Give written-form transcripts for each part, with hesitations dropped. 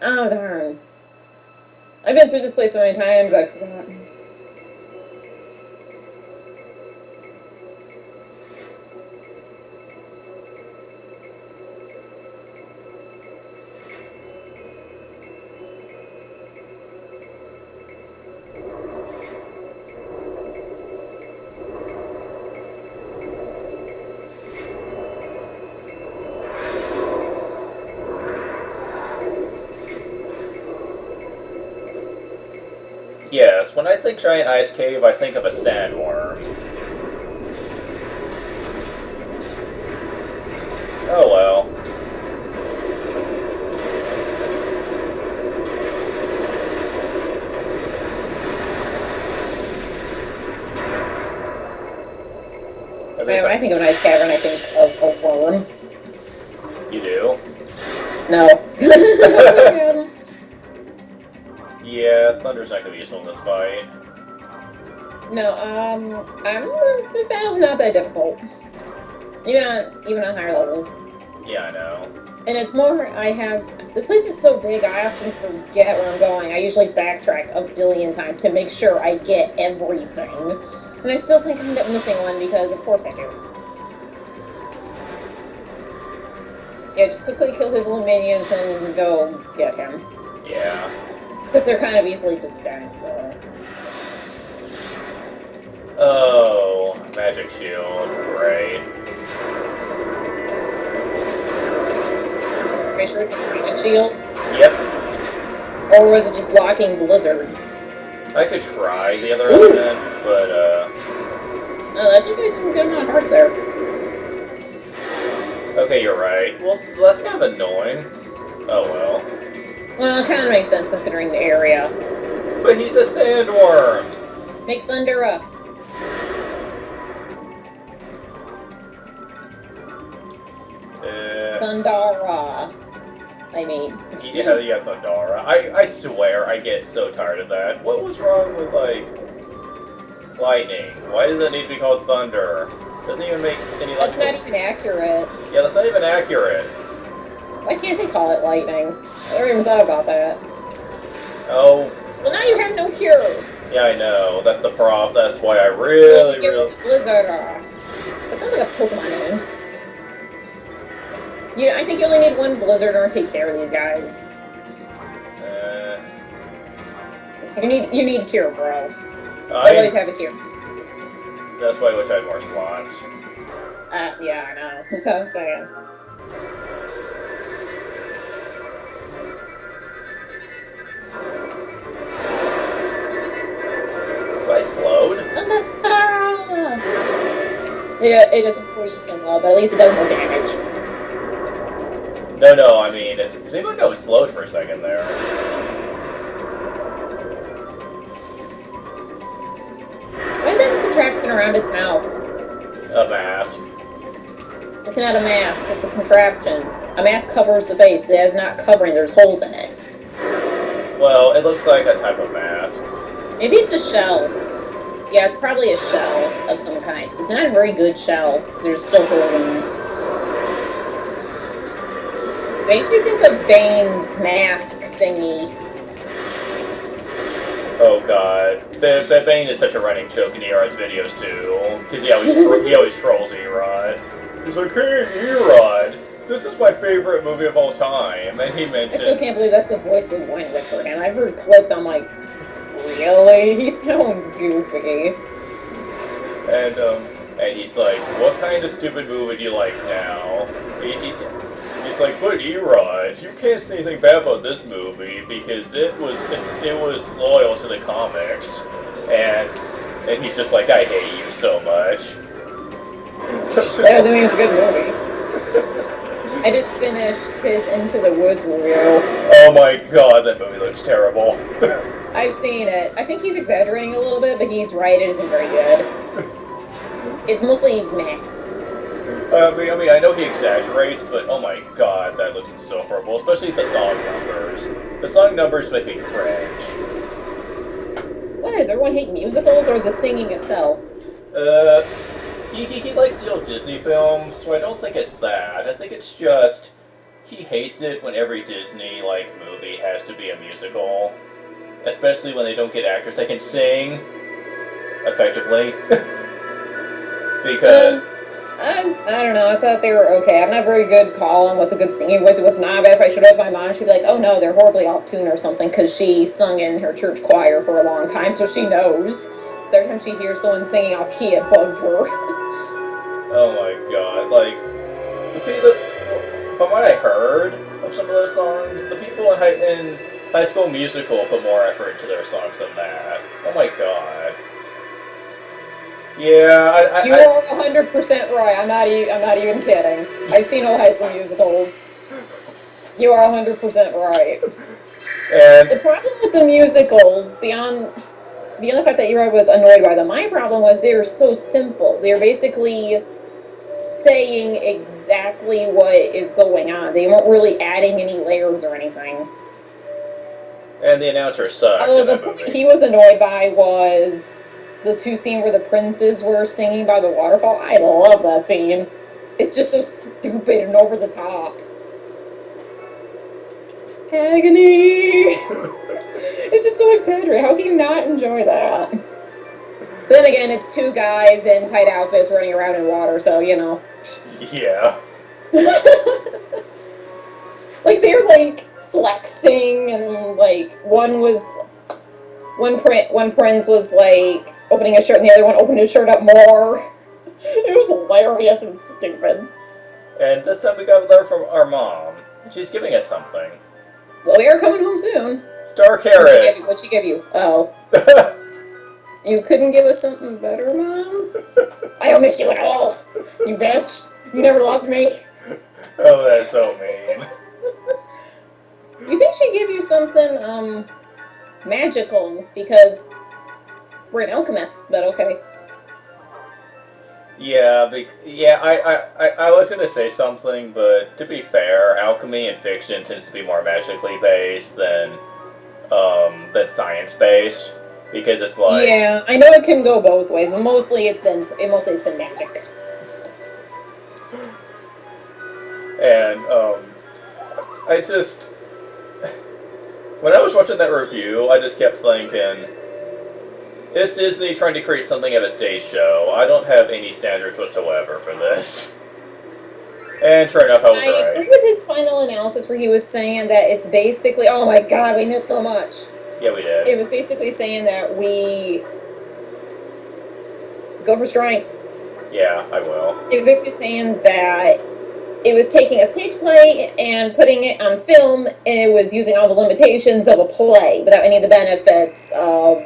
Oh, darn. I've been through this place so many times, I've forgotten. Yes, when I think giant ice cave, I think of a sandworm. Oh well. At Man, least when I think of an ice cavern, I think of a worm. you do. No. So good. Yeah, Thunder's not gonna be useful in this fight. No, this battle's not that difficult. Even on higher levels. Yeah, I know. And it's more, this place is so big, I often forget where I'm going. I usually backtrack a billion times to make sure I get everything. And I still think I end up missing one because, of course, I do. Yeah, just quickly kill his little minions and go get him. Yeah. Because they're kind of easily dispensed, so. Oh, magic shield. Great. Make sure it's a magic shield. Yep. Or was it just blocking Blizzard? I could try the other element, but Oh, that took me some good amount of hearts there. okay, you're right. Well, that's kind of annoying. Oh well. Well, it kind of makes sense considering the area. But he's a sandworm! Make thunder up. Thundara. I mean. Yeah, Thundara. I swear, I get so tired of that. What was wrong with, like, lightning? Why does it need to be called thunder? Doesn't even make any That's logical... not even accurate. Yeah, that's not even accurate. Why can't they call it lightning? I never even thought about that. Oh, Well, now you have no cure. yeah, I know. That's the problem. That's why I You really, get rid really... of Blizzard. That sounds like a Pokemon name. Yeah, I think you only need one Blizzard to take care of these guys. You need cure, bro. Always have a cure. That's why I wish I had more slots. Yeah, I know. That's what I'm saying. Was I slowed? Yeah, it doesn't freeze so well, but at least it does more damage. No, I mean, it seemed like I was slowed for a second there. Why is there a contraption around its mouth? A mask. It's not a mask, it's a contraption. A mask covers the face. It is not covering, there's holes in it. Well, it looks like a type of mask. Maybe it's a shell. Yeah, it's probably a shell of some kind. It's not a very good shell, because there's still holes in it. Makes me think of Bane's mask thingy. Oh god. Bane is such a running joke in Erod's videos too. Because he always trolls Erod. He's like, hey Erod, this is my favorite movie of all time. And he I mentioned... still can't believe that's the voice they went with for him. I've heard clips, I'm like, really? He sounds goofy. And he's like, what kind of stupid movie do you like now? He's like, but Erod, you can't say anything bad about this movie because it was loyal to the comics, and he's just like, I hate you so much. That doesn't mean it's a good movie. I just finished his Into the Woods review. Oh my god, that movie looks terrible. I've seen it. I think he's exaggerating a little bit, but he's right, it isn't very good. It's mostly meh. I mean, I know he exaggerates, but oh my god, that looks insufferable, especially the song numbers. The song numbers make me cringe. What, does everyone hate musicals or the singing itself? He likes the old Disney films, so I don't think it's that. I think it's just he hates it when every Disney like movie has to be a musical, especially when they don't get actors that can sing effectively. Because I don't know. I thought they were okay. I'm not very good calling what's a good singing voice and what's not. But if I showed it to my mom, she'd be like, "Oh no, they're horribly off tune or something," because she sung in her church choir for a long time, so she knows. So every time she hears someone singing off key, it bugs her. oh my god, like from what I heard of some of those songs, the people in High School Musical put more effort into their songs than that. Oh my god. Yeah, You are 100% right. I'm not even kidding. I've seen all High School Musicals. You are 100% right. and The problem with the musicals, beyond the fact that Eli was annoyed by them, my problem was they were so simple. They're basically saying exactly what is going on. They weren't really adding any layers or anything. and the announcer sucked Oh, in the that part movie. he was annoyed by was the two scene where the princes were singing by the waterfall. I love that scene. It's just so stupid and over the top. Agony! It's just so exaggerated. How can you not enjoy that? Then again, it's two guys in tight outfits running around in water, so you know. Yeah. Like they're like flexing and like one prince was like opening his shirt and the other one opened his shirt up more. It was hilarious and stupid. And this time we got a letter from our mom. She's giving us something. Well, we are coming home soon. Star Carrot. What'd she give you? Oh. You couldn't give us something better, Mom? I don't miss you at all. You bitch. You never loved me. oh, that's so mean. You think she'd give you something, magical, because we're an alchemist, but okay. Yeah, I was gonna say something, but to be fair, alchemy in fiction tends to be more magically based than science based, because it's like Yeah, I know it can go both ways, but mostly it's been magic. and I just when I was watching that review, I just kept thinking, is Disney trying to create something of a stage show? I don't have any standards whatsoever for this. And sure enough, I was I right. agree with his final analysis where he was saying that it's basically, oh my god, we missed so much. Yeah, we did. It was basically saying that we go for strength. Yeah, I will. It was basically saying that it was taking a stage play and putting it on film, and it was using all the limitations of a play without any of the benefits of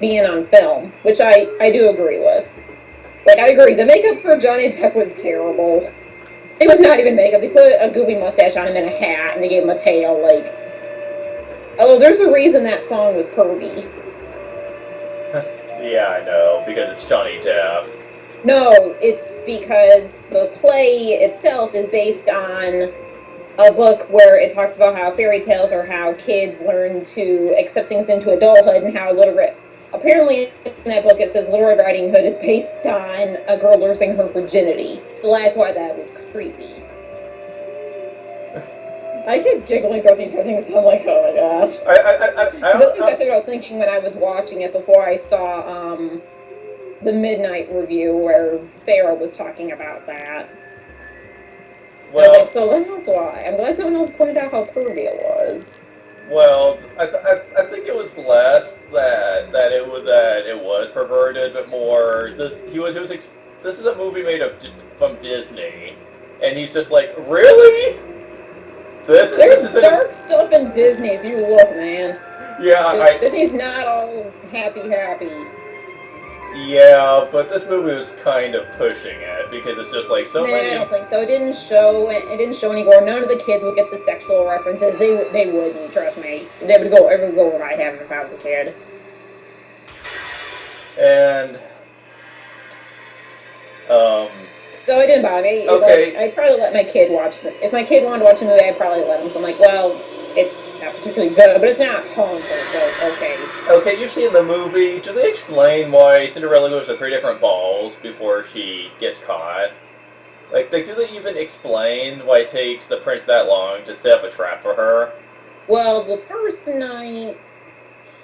being on film, which I do agree with. Like, I agree, the makeup for Johnny Depp was terrible. It was not even makeup. They put a goofy mustache on him and a hat, and they gave him a tail, like... Oh, there's a reason that song was pervy. Yeah, I know, because it's Johnny Depp. No, it's because the play itself is based on a book where it talks about how fairy tales are how kids learn to accept things into adulthood and how apparently in that book it says Little Red Riding Hood is based on a girl losing her virginity. So that's why that was creepy. I kept giggling throughout the entire thing because I'm like, oh my gosh. Because that's exactly what I was thinking when I was watching it before I saw the Midnight review where Sarah was talking about that. Well, I was like, so that's why. I'm glad someone else pointed out how pervy it was. Well, I think it was less that it was perverted, but more this this is a movie made from Disney, and he's just like, really? There's dark stuff in Disney if you look, man. Yeah, Disney's not all happy. Yeah, but this movie was kind of pushing it because it's just like so many. I don't think so. It didn't show any gore. None of the kids would get the sexual references. They wouldn't, trust me. It would go over my head if I was a kid. And so it didn't bother me. Okay. I'd probably let my kid watch it. If my kid wanted to watch a movie, I'd probably let him. So I'm like, well, it's not particularly good, but it's not harmful, so okay. Okay, you've seen the movie. Do they explain why Cinderella goes to 3 different balls before she gets caught? Like, do they even explain why it takes the prince that long to set up a trap for her? Well, the first night,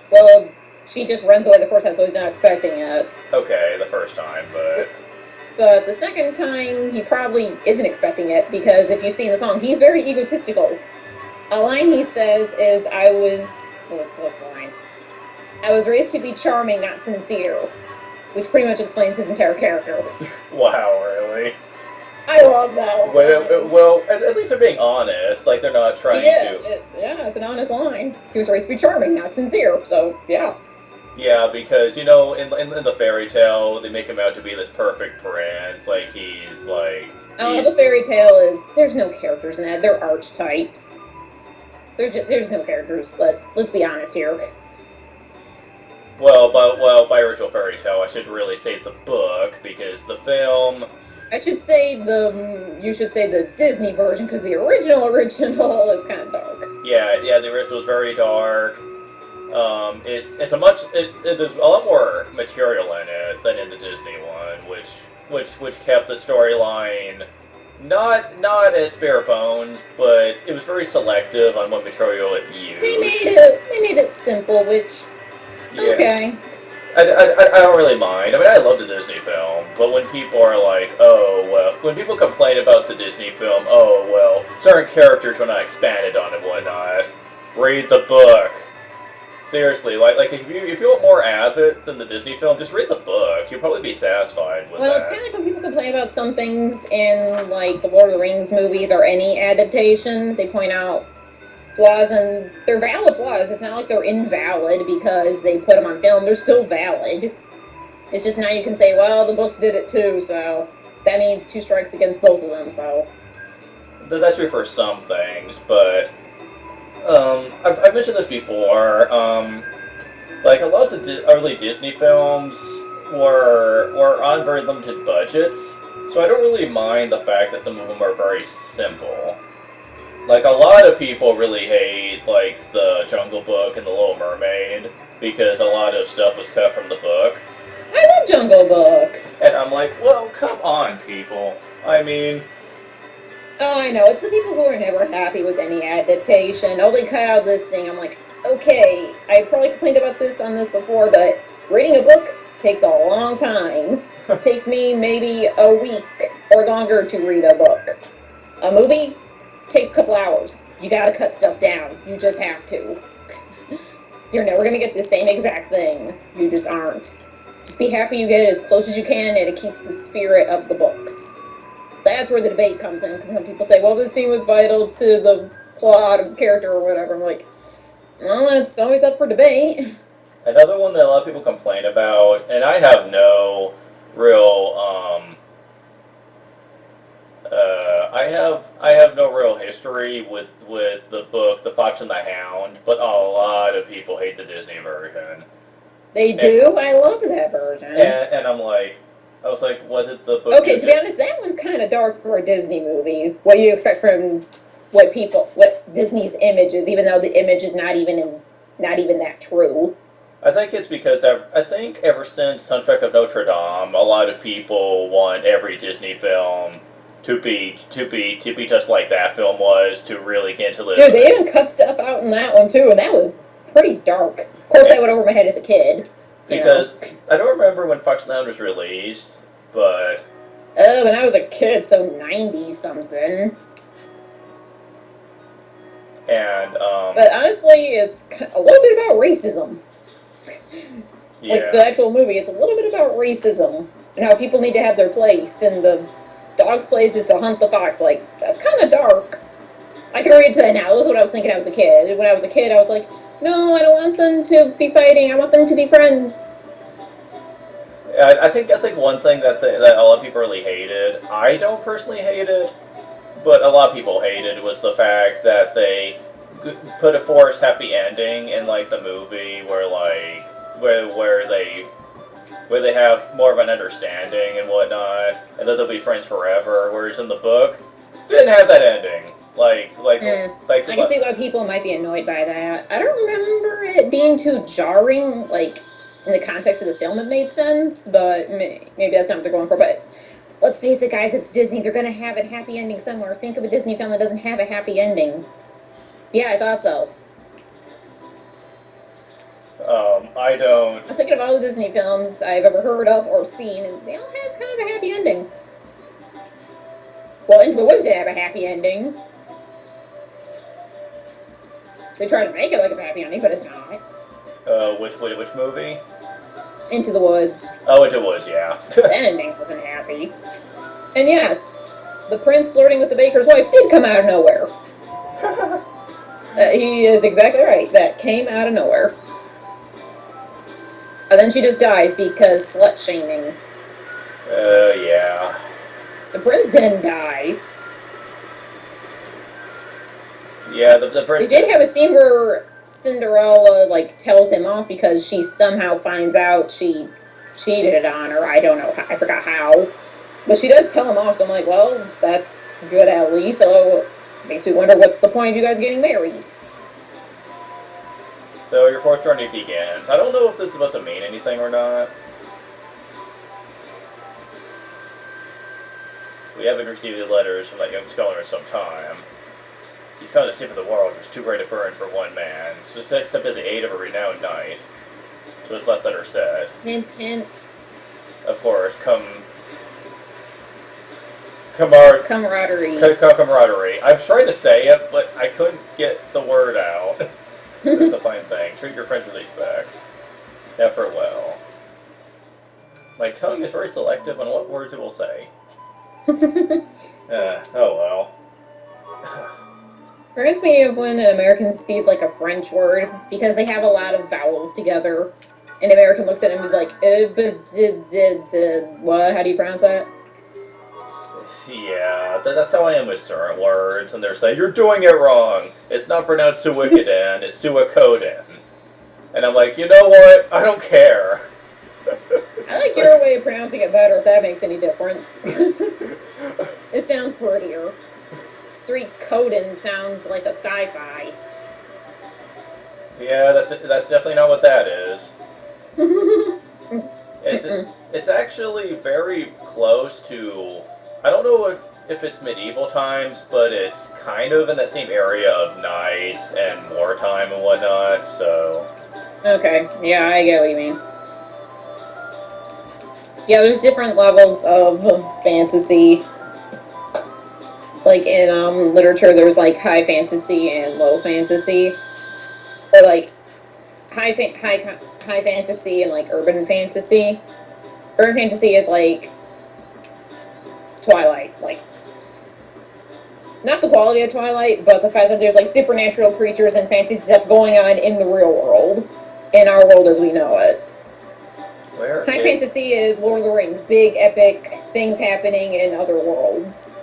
well, she just runs away the first time, so he's not expecting it. Okay, the first time, The, but but the second time, he probably isn't expecting it because if you see in the song, he's very egotistical. A line he says is, what's the line? I was raised to be charming, not sincere, which pretty much explains his entire character. wow, really? I love that line. Well, at least they're being honest. Like, they're not trying Yeah, to. yeah, it's an honest line. He was raised to be charming, not sincere. So yeah. Yeah, because, in the fairy tale, they make him out to be this perfect prince. Like, he's like. Oh, the fairy tale is there's no characters in that. They're archetypes. There's no characters. Let's be honest here. Well, by original fairy tale, I should really say the book, because the film. I should say you should say the Disney version because the original is kind of dark. Yeah, the original is very dark. It's a much there's a lot more material in it than in the Disney one, which kept the storyline not at bare bones, but it was very selective on what material it used. They made it simple, which Yeah. okay. I don't really mind. I mean, I love the Disney film, but when people are like, oh, well, when people complain about the Disney film, oh, well, certain characters were not expanded on and whatnot, read the book. Seriously, like if you want more out of it than the Disney film, just read the book. You'll probably be satisfied with Well, that. it's kind of like when people complain about some things in like the Lord of the Rings movies or any adaptation. They point out flaws, and they're valid flaws. It's not like they're invalid because they put them on film. They're still valid. It's just now you can say, well, the books did it too, so that means two strikes against both of them. So That's true for some things, but I've mentioned this before. Like a lot of the early Disney films were on very limited budgets, so I don't really mind the fact that some of them are very simple. Like, a lot of people really hate, like, the Jungle Book and the Little Mermaid, because a lot of stuff was cut from the book. I love Jungle Book. And I'm like, well, come on, people. I mean, Oh, I know. It's the people who are never happy with any adaptation. Oh, they cut out this thing. I'm like, okay, I probably complained about this on this before, but reading a book takes a long time. It takes me maybe a week or longer to read a book. A movie takes a couple hours. You gotta cut stuff down. You just have to. You're never gonna get the same exact thing. You just aren't. Just be happy you get it as close as you can and it keeps the spirit of the books. That's where the debate comes in, because some people say, well, this scene was vital to the plot of the character or whatever. I'm like, well, it's always up for debate. another one that a lot of people complain about, and I have no real, I have no real history with the book, The Fox and the Hound, but a lot of people hate the Disney version. They do? I love that version. And I was like, what did the book Okay, to be honest, that one's kind of dark for a Disney movie. What you expect from what Disney's image is, even though the image is not even that true. I think it's because I think ever since Soundtrack of Notre Dame, a lot of people want every Disney film to be just like that film was, to really get into the. Dude, they even cut stuff out in that one too, and that was pretty dark. Of course, that went over my head as a kid. Because I don't remember when Fox and the Hound was released, but When I was a kid, so 90 something. and But honestly, it's a little bit about racism. yeah. Like the actual movie, it's a little bit about racism and how people need to have their place, and the dog's place is to hunt the fox. Like, that's kind of dark. I can relate to that now. That was what I was thinking. I was a kid. When I was a kid, I was like, no, I don't want them to be fighting. I want them to be friends. I think one thing that a lot of people really hated. I don't personally hate it, but a lot of people hated was the fact that they put a forced happy ending in like the movie, where like where they have more of an understanding and whatnot, and that they'll be friends forever. Whereas in the book, didn't have that ending. Like I can see why people might be annoyed by that. I don't remember it being too jarring, like, in the context of the film it made sense, but maybe that's not what they're going for. But let's face it, guys, it's Disney. They're gonna have a happy ending somewhere. Think of a Disney film that doesn't have a happy ending. Yeah, I thought so. I don't. I'm thinking of all the Disney films I've ever heard of or seen, and they all have kind of a happy ending. Well, Into the Woods did have a happy ending. They try to make it like it's a happy ending, but it's not. Which movie? Into the Woods. Oh, it was, yeah. The ending wasn't happy. And yes, the prince flirting with the baker's wife did come out of nowhere. He is exactly right. That came out of nowhere. And then she just dies because slut shaming. Yeah. The prince didn't die. Yeah, the prince. They did have a scene where Cinderella, like, tells him off because she somehow finds out she cheated on her. I don't know. I forgot how. But she does tell him off, so I'm like, well, that's good at least. So it makes me wonder what's the point of you guys getting married? So your fourth journey begins. I don't know if this is supposed to mean anything or not. We haven't received the letters from that young scholar in some time. He found a sin for the world which was too great to burn for one man, so he accepted the aid of a renowned knight. So his last letter said, Hint, hint. of course, Camaraderie. camaraderie. I was trying to say it, but I couldn't get the word out. That's a fine thing. Treat your friends with respect. Now farewell. My tongue is very selective on what words it will say. Oh well. Reminds me of when an American sees like a French word because they have a lot of vowels together. An American looks at him and is like, what? How do you pronounce that? Yeah, that's how I am with certain words, and they're saying, you're doing it wrong. It's not pronounced Suikoden, it's Suikoden. And I'm like, you know what? I don't care. I like your way of pronouncing it better if that makes any difference. It sounds prettier. Suikoden sounds like a sci-fi. Yeah, that's definitely not what that is. It's actually very close to, I don't know if it's medieval times, but it's kind of in that same area of knights and wartime and whatnot, so. Okay, yeah, I get what you mean. Yeah, there's different levels of fantasy. Like in literature, there's like high fantasy and low fantasy, or like high fantasy and like urban fantasy. Urban fantasy is like Twilight, like not the quality of Twilight, but the fact that there's like supernatural creatures and fantasy stuff going on in the real world, in our world as we know it. High fantasy is Lord of the Rings, big epic things happening in other worlds.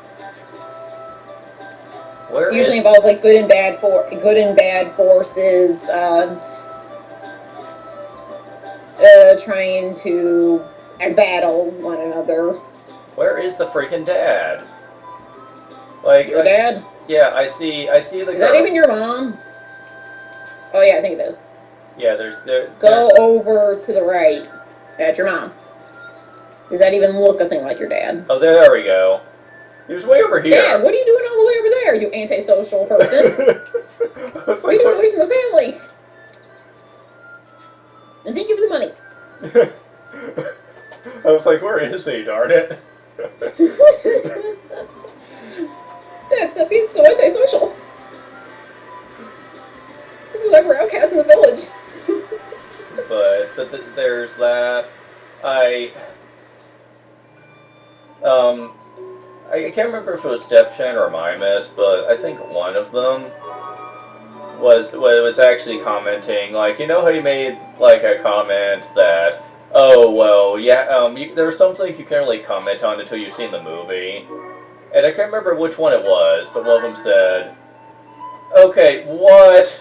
Usually involves like good and bad forces trying to battle one another. Where is the freaking dad? Like your dad? Yeah, I see the girl. Is that even your mom? Oh yeah, I think it is. Yeah, there. Go over to the right. That's your mom. Does that even look a thing like your dad? Oh, there we go. He was way over here. Dad, what are you doing all the way over there, you antisocial person? I was like, what are you doing away from the family? And thank you for the money. I was like, where is he, darn it? Dad, stop being so antisocial. This is why we're outcasts in the village. but there's that. I can't remember if it was Stepchen or Mimus, but I think one of them was actually commenting, like, you know how you made like a comment that, oh well, yeah, there's something you can't really comment on until you've seen the movie, and I can't remember which one it was, but one of them said, okay, what?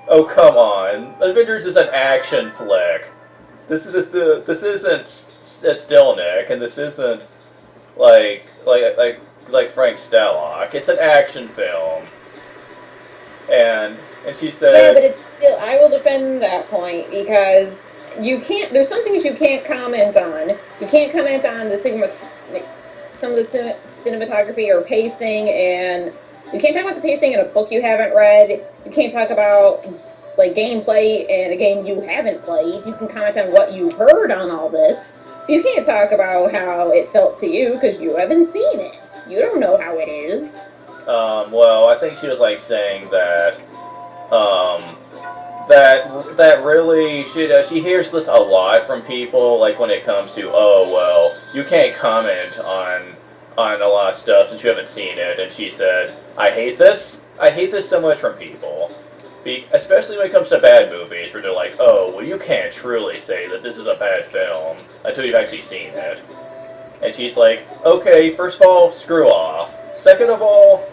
Oh come on, Avengers is an action flick. This isn't Stilnick, and this isn't like Frank Stellock. It's an action film. And she Yeah, said, but it's still. I will defend that point because you can't. There's some things you can't comment on. You can't comment on the some of the cinematography or pacing, and you can't talk about the pacing in a book you haven't read. You can't talk about like gameplay in a game you haven't played. You can comment on what you've heard on all this. You can't talk about how it felt to you because you haven't seen it. You don't know how it is. well, I think she was like saying that um, that really she hears this a lot from people, like when it comes to, oh well, you can't comment on a lot of stuff since you haven't seen it. And she said, I hate this so much from people. Especially when it comes to bad movies, where they're like, oh, well, you can't truly say that this is a bad film until you've actually seen it. And she's like, okay, first of all, screw off. Second of all,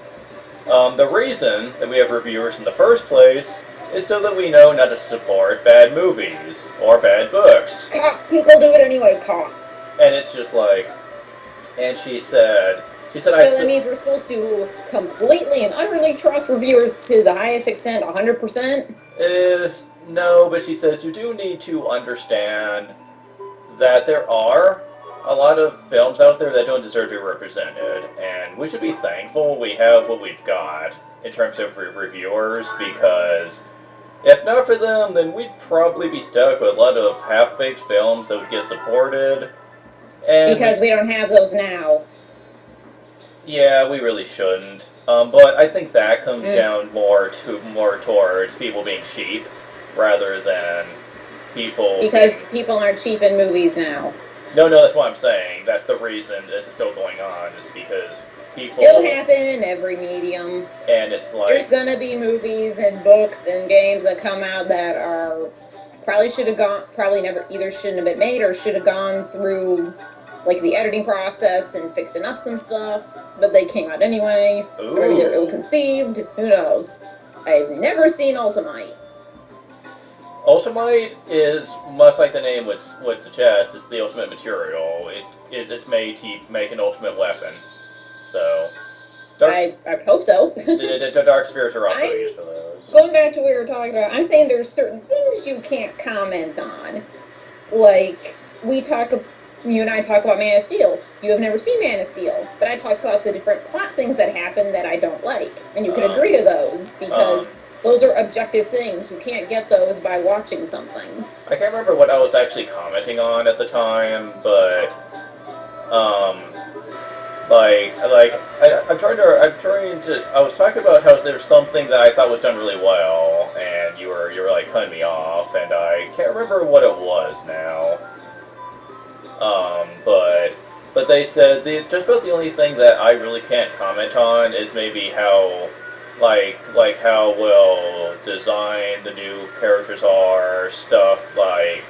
the reason that we have reviewers in the first place is so that we know not to support bad movies or bad books. Cough. People do it anyway. Cough. And it's just like, and she said, So that means we're supposed to completely and utterly trust reviewers to the highest extent, 100%? No, but she says you do need to understand that there are a lot of films out there that don't deserve to be represented, and we should be thankful we have what we've got in terms of reviewers, because if not for them, then we'd probably be stuck with a lot of half-baked films that would get supported. And Because we don't have those now. yeah, we really shouldn't. But I think that comes down more towards people being cheap rather than people. Because people aren't cheap in movies now. No, that's what I'm saying. That's the reason this is still going on, is because people. It'll happen in every medium. And it's like, there's gonna be movies and books and games that come out that are probably never either shouldn't have been made or should have gone through like the editing process and fixing up some stuff, but they came out anyway. Ooh. Or they're ill-conceived. Who knows? I've never seen Ultimate. Ultimate is much like the name would suggest. It's the ultimate material. It's made to make an ultimate weapon. So, I hope so. the dark spirits are also used for those. Going back to what we were talking about, I'm saying there's certain things you can't comment on. Like, you and I talk about Man of Steel. You have never seen Man of Steel, but I talk about the different plot things that happen that I don't like. And you can agree to those, because those are objective things. You can't get those by watching something. I can't remember what I was actually commenting on at the time, but I was talking about how there's something that I thought was done really well, and you were like cutting me off, and I can't remember what it was now. But they said just about the only thing that I really can't comment on is maybe how how well designed the new characters are, stuff like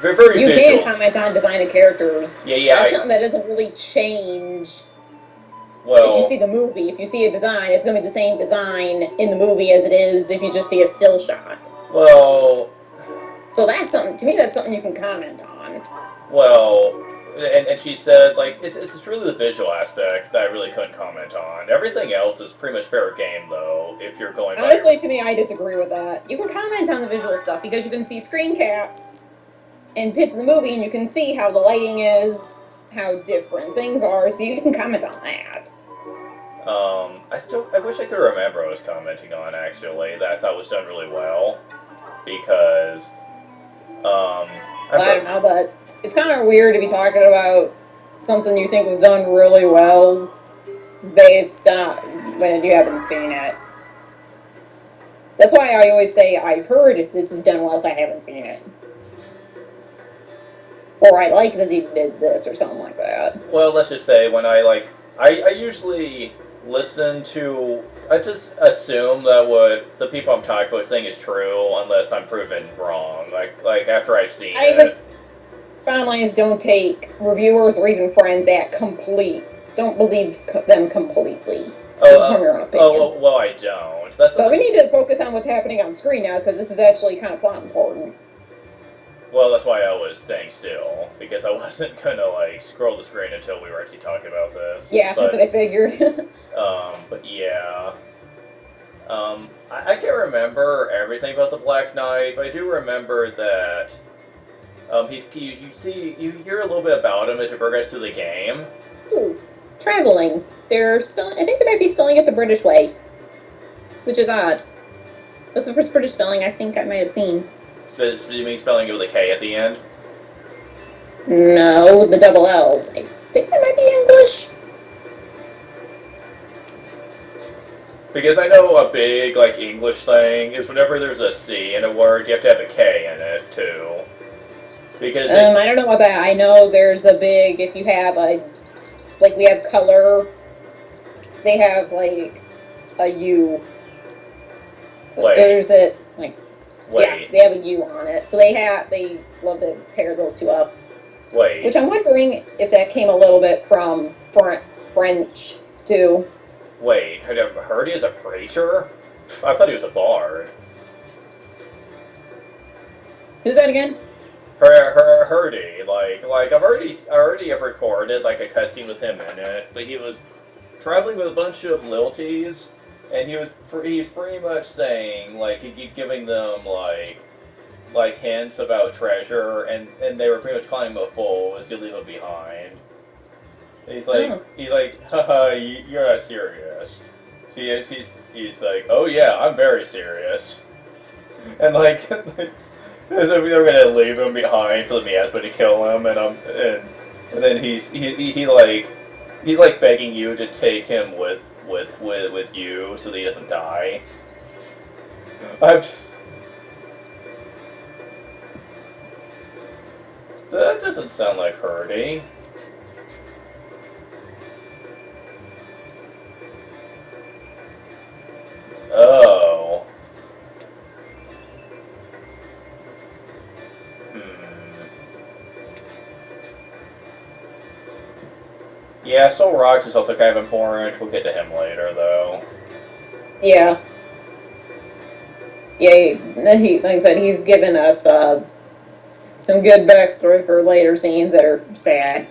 very You visual. can comment on design of characters. Yeah. That's something that doesn't really change. Well, if you see the movie, if you see a design, it's going to be the same design in the movie as it is if you just see a still shot. well, So that's something, to me, that's something you can comment on. well, and she said, like, it's really the visual aspect that I really couldn't comment on. Everything else is pretty much fair game, though, if you're going by... Honestly, to me, I disagree with that. You can comment on the visual stuff because you can see screen caps and bits of the movie, and you can see how the lighting is, how different things are, so you can comment on that. I wish I could remember what I was commenting on, actually, that I thought was done really well, because, I don't know, but it's kind of weird to be talking about something you think was done really well based on when you haven't seen it. That's why I always say I've heard this is done well if I haven't seen it. Or I like that they did this or something like that. Well, let's just say when I usually listen to, I just assume that what the people I'm talking about saying is true unless I'm proven wrong. Like after I've seen it. Bottom line is, don't take reviewers or even friends at complete. Don't believe them completely. From your own opinion. Well, I don't. But we need to focus on what's happening on screen now, because this is actually kind of plot important. Well, that's why I was staying still, because I wasn't gonna scroll the screen until we were actually talking about this. Yeah, that's what I figured. But yeah. I can't remember everything about the Black Knight, but I do remember that you hear a little bit about him as you progress through the game. Ooh, traveling. They're spelling. I think they might be spelling it the British way, which is odd. That's the first British spelling I think I might have seen. You mean spelling it with a K at the end? No, with the double L's. I think that might be English. Because I know a big like English thing is whenever there's a C in a word, you have to have a K in it too. Because I don't know about that. I know there's a big. If you have a, like we have color, they have like a U. wait, There's a like yeah, wait, they have a U on it. So they love to pair those two up. wait. Which I'm wondering if that came a little bit from French too. Wait, had you ever heard he was a preacher? I thought he was a bard. Who's that again? Herdy, like I already have recorded like a cutscene with him in it, but he was traveling with a bunch of lilties, and he's pretty much saying like he keep giving them like hints about treasure, and they were pretty much calling him a fool, was gonna leave him behind. And he's like, haha, you're not serious. He's like, oh yeah, I'm very serious, and like. So we were gonna leave him behind for the miasma to kill him, and then he's like begging you to take him with you so that he doesn't die. I'm just, that doesn't sound like Herdy. Oh. Yeah, Soul Rocks is also kind of important. We'll get to him later, though. Yeah. Yeah, like I said, he's given us some good backstory for later scenes that are sad.